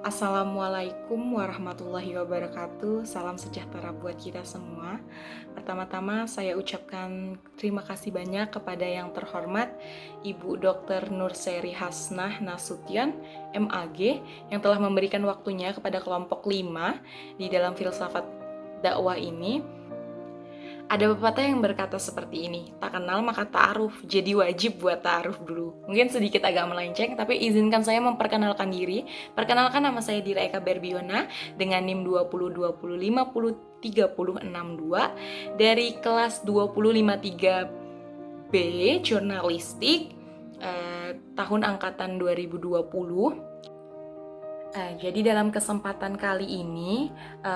Assalamualaikum warahmatullahi wabarakatuh. Salam sejahtera buat kita semua. Pertama-tama saya ucapkan terima kasih banyak kepada yang terhormat Ibu Dr. Nurseri Hasnah Nasution, MAG, yang telah memberikan waktunya kepada kelompok 5 di dalam filsafat dakwah ini. Ada pepatah yang berkata seperti ini, tak kenal maka ta'aruf, jadi wajib buat ta'aruf dulu. Mungkin sedikit agak melenceng, tapi izinkan saya memperkenalkan diri. Perkenalkan, nama saya Dira Eka Berbiona dengan NIM 202020503062 dari kelas 2053B Jurnalistik tahun angkatan 2020. Jadi dalam kesempatan kali ini,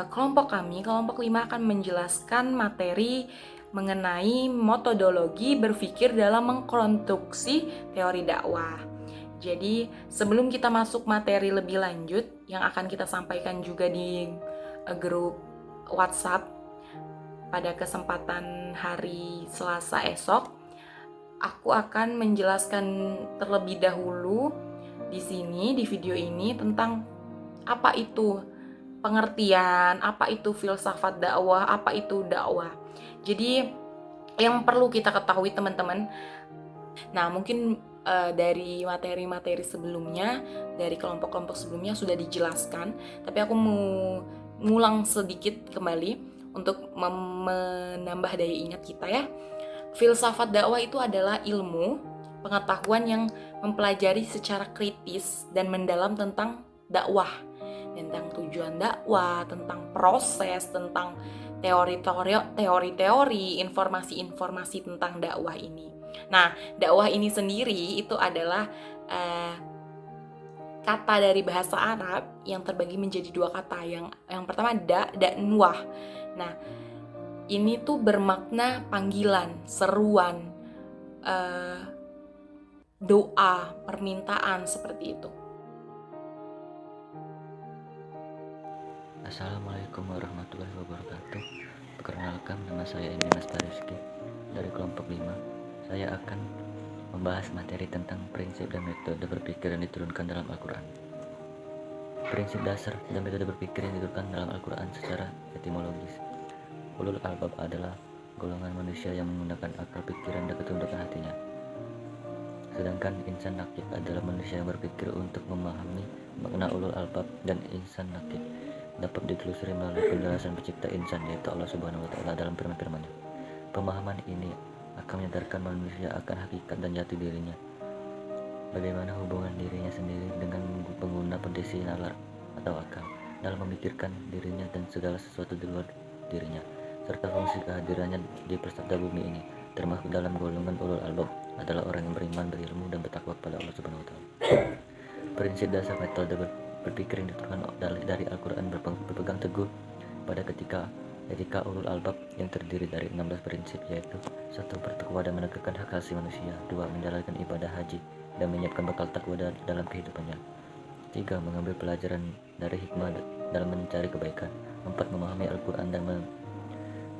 kelompok 5 akan menjelaskan materi mengenai metodologi berpikir dalam mengkonstruksi teori dakwah. Jadi sebelum kita masuk materi lebih lanjut, yang akan kita sampaikan juga di grup WhatsApp pada kesempatan hari Selasa esok, aku akan menjelaskan terlebih dahulu di sini, di video ini, tentang apa itu pengertian, apa itu filsafat dakwah, apa itu dakwah. Jadi yang perlu kita ketahui teman-teman, nah mungkin dari materi-materi sebelumnya, dari kelompok-kelompok sebelumnya sudah dijelaskan, tapi aku mau ngulang sedikit kembali untuk menambah daya ingat kita ya. Filsafat dakwah itu adalah ilmu pengetahuan yang mempelajari secara kritis dan mendalam tentang dakwah, tentang tujuan dakwah, tentang proses, tentang teori-teori, informasi-informasi tentang dakwah ini. Nah, dakwah ini sendiri itu adalah kata dari bahasa Arab yang terbagi menjadi dua kata. Yang pertama dan wah. Nah, ini tuh bermakna panggilan, seruan, doa, permintaan, seperti itu. Assalamualaikum warahmatullahi wabarakatuh. Perkenalkan, nama saya Eminas Pariski dari kelompok 5. Saya akan membahas materi tentang prinsip dan metode berpikir yang diturunkan dalam Al-Quran. Prinsip dasar dan metode berpikir yang diturunkan dalam Al-Quran secara etimologis. Ulul albab adalah golongan manusia yang menggunakan akal pikiran dan ketundukan hatinya. Sedangkan insan nakik adalah manusia yang berpikir untuk memahami makna ulul albab, dan insan nakik dapat ditelusuri melalui penjelasan pencipta insan, yaitu Allah Subhanahu wa Ta'ala dalam firman-Firman-Nya. Pemahaman ini akan menyadarkan manusia akan hakikat dan jati dirinya, bagaimana hubungan dirinya sendiri dengan pengguna pendisi nalar atau akal dalam memikirkan dirinya dan segala sesuatu di luar dirinya, serta fungsi kehadirannya di peserta bumi ini, termasuk dalam golongan ulul albab adalah orang yang beriman, berilmu, dan bertakwa kepada Allah Subhanahu wa Ta'ala. Prinsip dasar metode berpikir yang diturunkan dari Al-Quran berpegang teguh pada etika ulul albab yang terdiri dari 16 prinsip, yaitu 1. Bertakwa dan menegakkan hak asasi manusia. 2. Menjalankan ibadah haji dan menyiapkan bekal takwa dalam kehidupannya. 3. Mengambil pelajaran dari hikmah dalam mencari kebaikan. 4. Memahami Al-Quran dan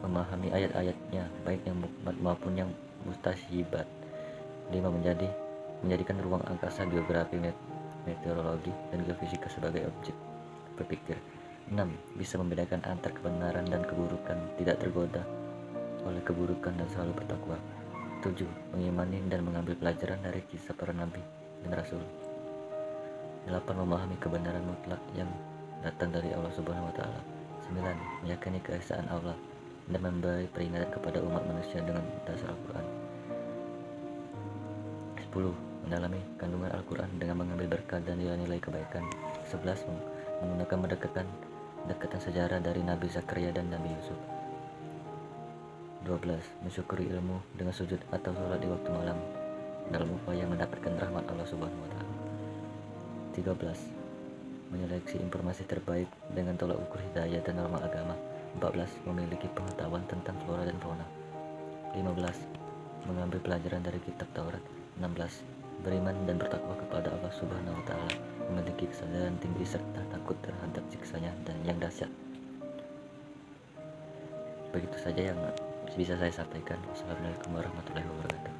memahami ayat-ayatnya, baik yang mukmat maupun yang mustasyibat. 5. Menjadikan ruang angkasa, geografi, meteorologi, dan geofisika sebagai objek berpikir. 6. Bisa membedakan antar kebenaran dan keburukan, tidak tergoda oleh keburukan dan selalu bertakwa. 7. Mengimani dan mengambil pelajaran dari kisah para nabi dan rasul. 8. Memahami kebenaran mutlak yang datang dari Allah Subhanahu wa Ta'ala. 9. Meyakini keesaan Allah dan memberi peringatan kepada umat manusia dengan dasar Al-Quran. 10. Mendalami kandungan Al-Quran dengan mengambil berkah dan nilai-nilai kebaikan. 11. Menggunakan pendekatan sejarah dari Nabi Zakaria dan Nabi Yusuf. 12. Mensyukuri ilmu dengan sujud atau sholat di waktu malam dalam upaya mendapatkan rahmat Allah Subhanahu wa Ta'ala. 13. Menyeleksi informasi terbaik dengan tolak ukur hidayah dan norma agama. 14. Memiliki pengetahuan tentang flora dan fauna. 15. Mengambil pelajaran dari kitab Taurat. 16. Beriman dan bertakwa kepada Allah Subhanahu wa Ta'ala, memiliki kesadaran tinggi serta takut terhadap siksanya dan yang dahsyat. Begitu saja yang bisa saya sampaikan. Wassalamualaikum warahmatullahi wabarakatuh.